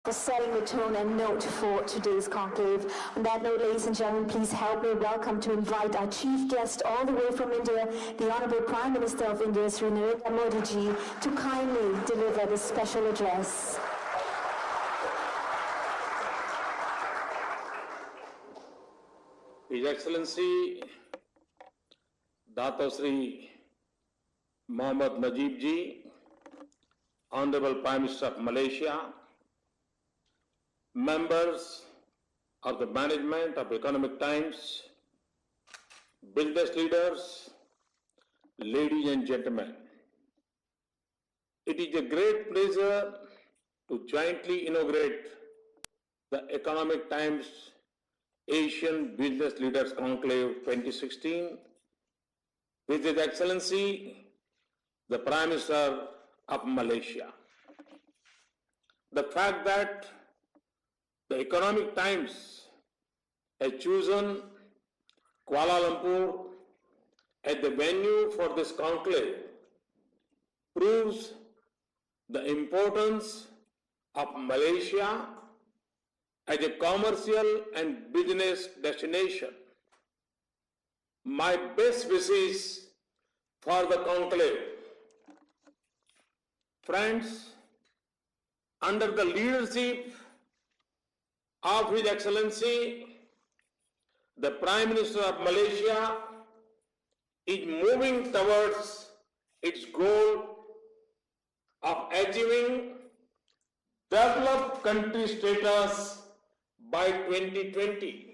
for setting the tone and note for today's conclave. On that note, ladies and gentlemen, please help me welcome to invite our chief guest all the way from India, the Honorable Prime Minister of India, Sri Narendra Modi ji, to kindly deliver this special address. His Excellency Dato Sri Mohammad Najib ji, Honorable Prime Minister of Malaysia, members of the management of Economic Times, business leaders, ladies and gentlemen. It is a great pleasure to jointly inaugurate the Economic Times Asian Business Leaders Conclave 2016 with His Excellency, the Prime Minister of Malaysia. The fact that the Economic Times has chosen Kuala Lumpur as the venue for this conclave proves the importance of Malaysia as a commercial and business destination. My best wishes for the conclave. Friends, under the leadership of His Excellency, the Prime Minister of Malaysia is moving towards its goal of achieving developed country status by 2020.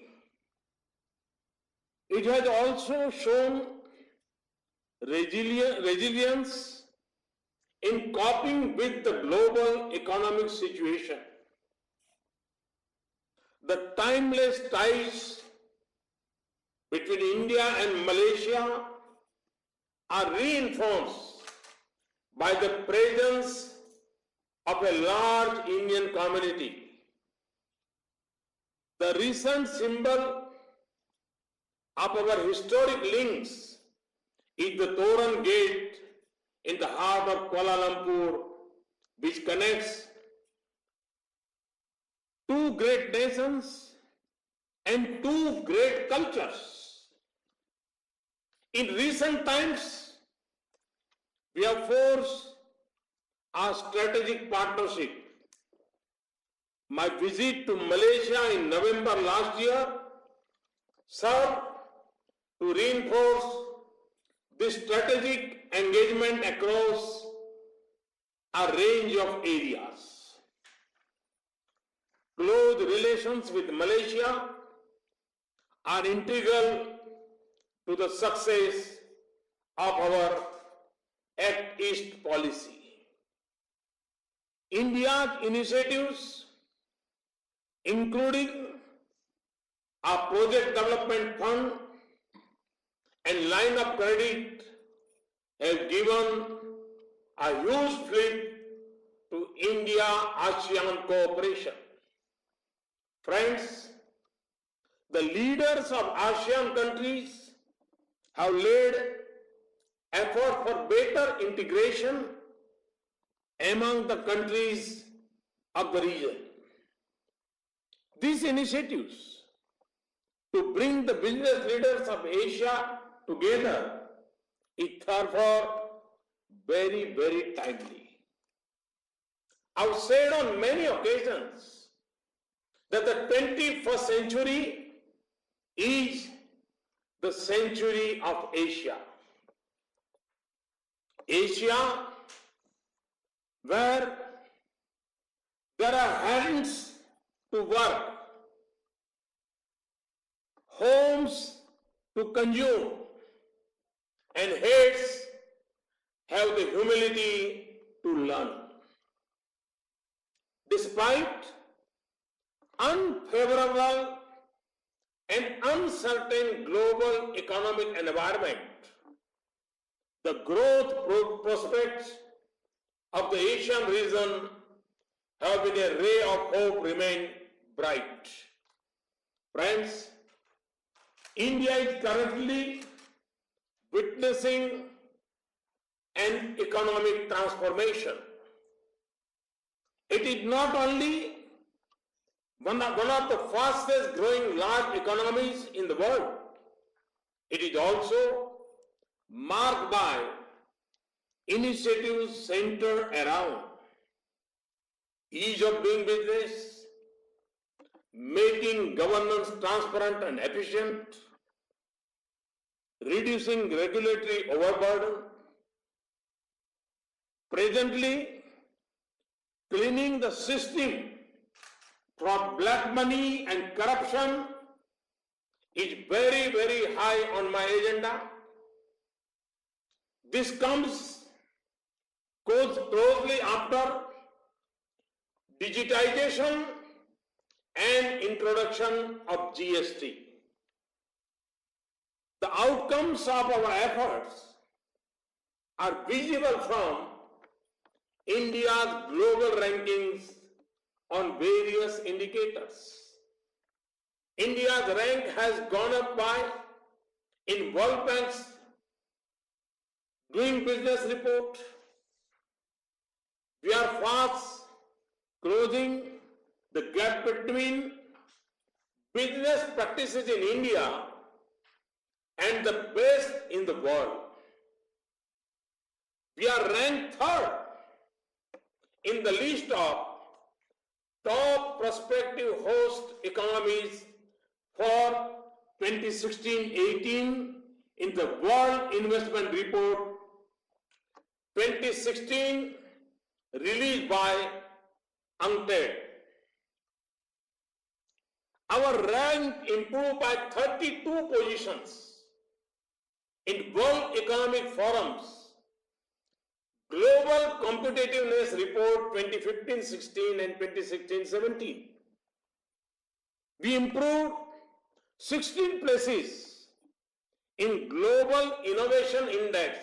It has also shown resilience in coping with the global economic situation. The timeless ties between India and Malaysia are reinforced by the presence of a large Indian community. The recent symbol of our historic links is the Toran Gate in the heart of Kuala Lumpur, which connects two great nations and two great cultures. In recent times, we have forged a strategic partnership. My visit to Malaysia in November last year served to reinforce this strategic engagement across a range of areas. Close relations with Malaysia are integral to the success of our Act East policy. India's initiatives, including a project development fund and line of credit, have given a huge flip to India-ASEAN cooperation. Friends, the leaders of ASEAN countries have led effort for better integration among the countries of the region. These initiatives to bring the business leaders of Asia together is therefore very, very timely. I've said on many occasions that the 21st century is the century of Asia. Asia, where there are hands to work, homes to consume, and heads have the humility to learn. Despite unfavorable and uncertain global economic environment, the growth prospects of the Asian region have been a ray of hope remain bright. Friends, India is currently witnessing an economic transformation. It is not only one of the fastest growing large economies in the world. It is also marked by initiatives centered around ease of doing business, making governance transparent and efficient, reducing regulatory overburden, presently cleaning the system from black money and corruption is very, very high on my agenda. This comes closely after digitization and introduction of GST. The outcomes of our efforts are visible from India's global rankings on various indicators. India's rank has gone up by, in World Bank's Doing Business report, we are fast closing the gap between business practices in India and the best in the world. We are ranked third in the list of top prospective host economies for 2016-18 in the World Investment Report 2016 released by UNCTAD. Our rank improved by 32 positions in World Economic Forum's Global Competitiveness Report 2015-16 and 2016-17. We improved 16 places in Global Innovation Index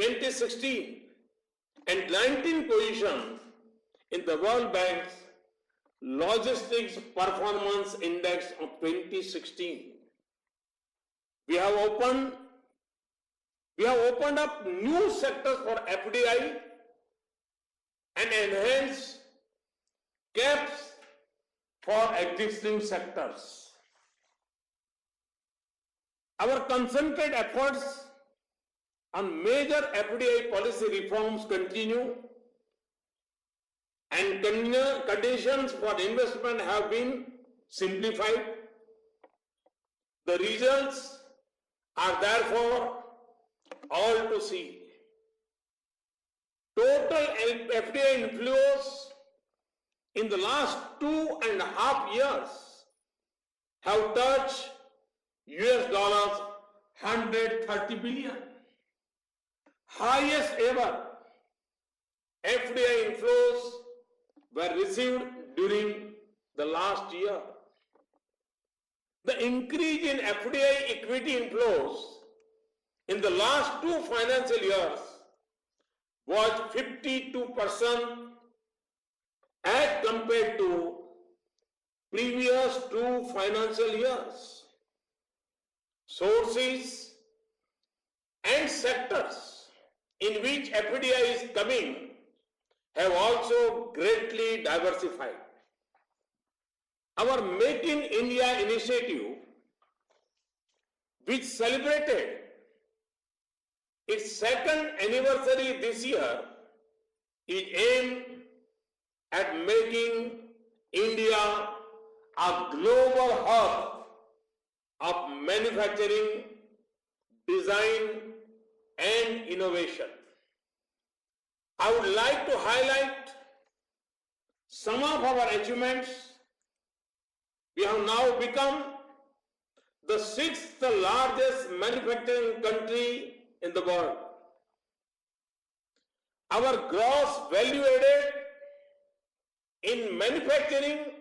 2016 and 19 positions in the World Bank's Logistics Performance Index of 2016. We have opened up new sectors for FDI and enhanced caps for existing sectors. Our concentrated efforts on major FDI policy reforms continue, and conditions for investment have been simplified. The results are therefore all to see. Total FDI inflows in the last 2.5 years have touched $130 billion. Highest ever FDI inflows were received during the last year. The increase in FDI equity inflows in the last 2 financial years was 52% as compared to previous 2 financial years. Sources and sectors in which FDI is coming have also greatly diversified. Our Make in India initiative, which celebrated its 2nd anniversary this year, is aimed at making India a global hub of manufacturing, design, and innovation. I would like to highlight some of our achievements. We have now become the 6th largest manufacturing country in the world. Our gross value added in manufacturing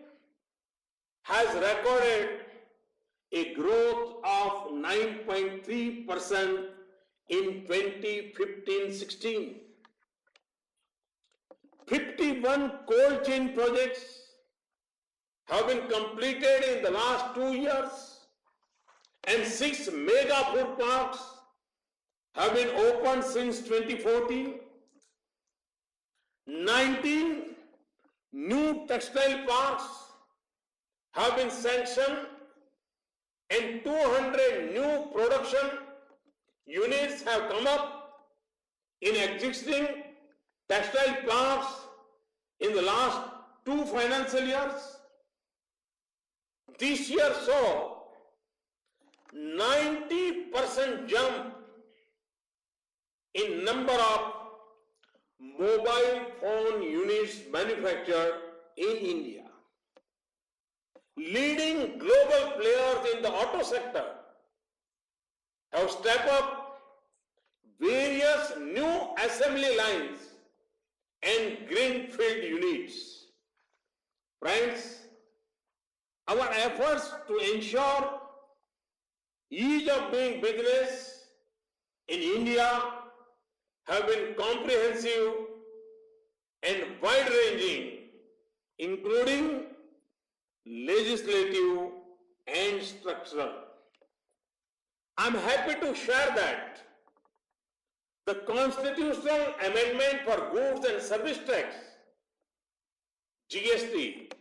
has recorded a growth of 9.3% in 2015-16. 51 cold chain projects have been completed in the last 2 years, and 6 mega food parks have been opened since 2014. 19 new textile parks have been sanctioned and 200 new production units have come up in existing textile plants in the last 2 financial years. This year saw 90% jump in number of mobile phone units manufactured in India. Leading global players in the auto sector have stepped up various new assembly lines and greenfield units. Friends, our efforts to ensure ease of doing business in India have been comprehensive and wide-ranging, including legislative and structural. I'm happy to share that the constitutional amendment for goods and service tax, GST,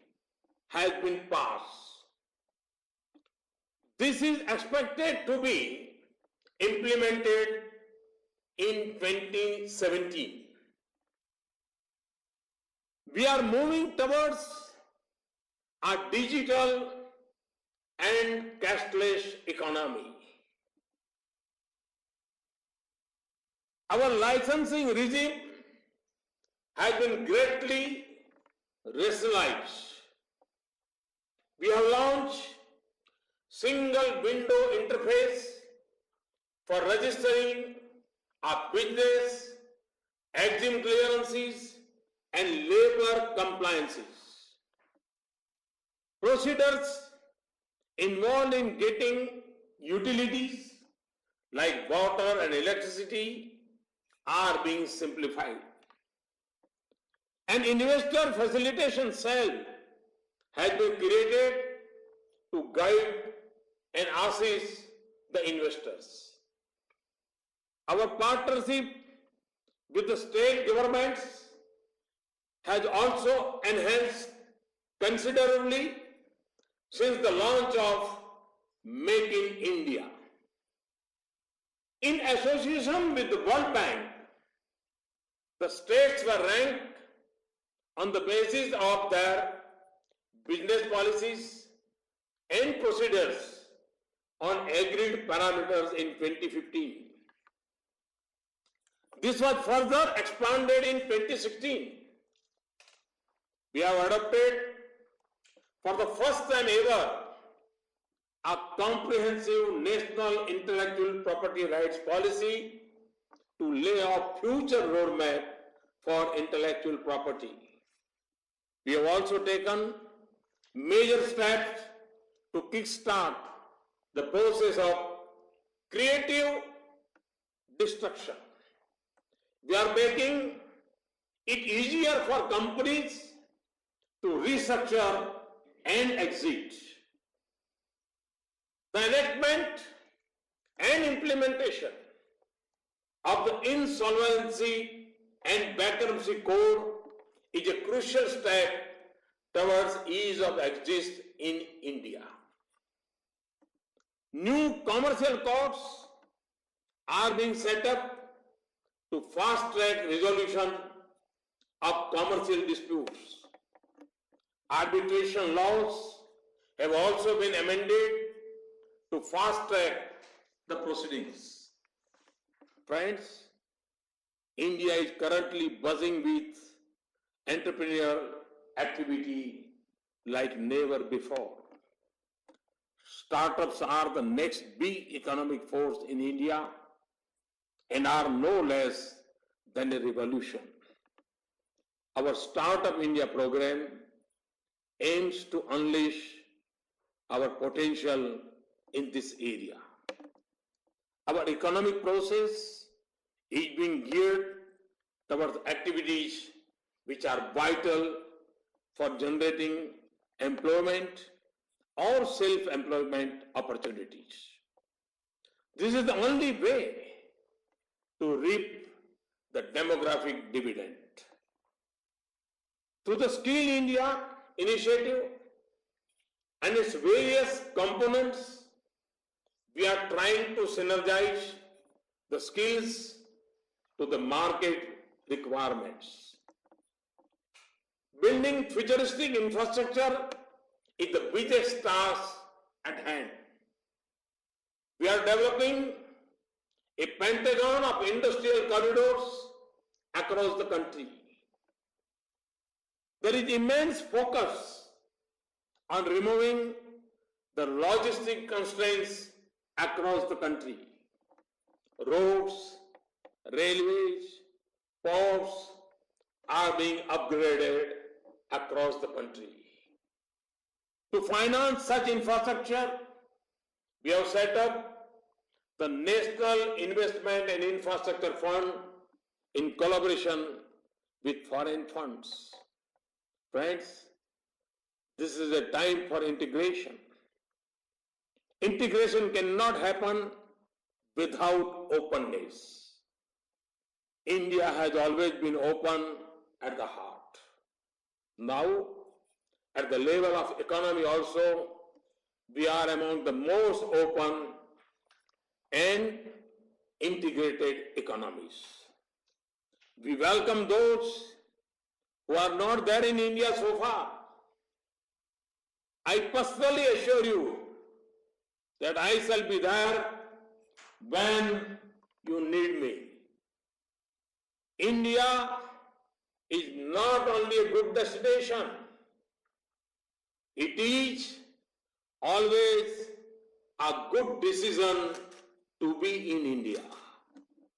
has been passed. This is expected to be implemented in 2017. We are moving towards a digital and cashless economy. Our licensing regime has been greatly rationalized. We have launched single window interface for registering a business, exim clearances, and labor compliances. Procedures involved in getting utilities like water and electricity are being simplified. An investor facilitation cell has been created to guide and assist the investors. Our partnership with the state governments has also enhanced considerably since the launch of Make in India. In association with the World Bank, the states were ranked on the basis of their business policies and procedures on agreed parameters in 2015. This was further expanded in 2016. We have adopted for the first time ever a comprehensive national intellectual property rights policy to lay a future roadmap for intellectual property. We have also taken major steps to kickstart the process of creative destruction. We are making it easier for companies to restructure and exit. The enactment and implementation of the Insolvency and Bankruptcy Code is a crucial step towards ease of exit in India. New commercial courts are being set up to fast-track resolution of commercial disputes. Arbitration laws have also been amended to fast-track the proceedings. Friends, India is currently buzzing with entrepreneurial activity like never before. Startups are the next big economic force in India and are no less than a revolution. Our Startup India program aims to unleash our potential in this area. Our economic process is being geared towards activities which are vital for generating employment or self-employment opportunities. This is the only way to reap the demographic dividend. Through the Skill India initiative, and its various components, we are trying to synergize the skills to the market requirements. Building futuristic infrastructure is the biggest task at hand. We are developing a pentagon of industrial corridors across the country. There is immense focus on removing the logistic constraints across the country. Roads, railways, ports are being upgraded across the country. To finance such infrastructure, we have set up the National Investment and Infrastructure Fund in collaboration with foreign funds. Friends, this is a time for integration. Integration cannot happen without openness. India has always been open at the heart. Now, at the level of economy also, we are among the most open and integrated economies. We welcome those who are not there in India so far. I personally assure you that I shall be there when you need me. India is not only a good destination, it is always a good decision to be in India.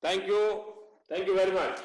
Thank you. Thank you very much.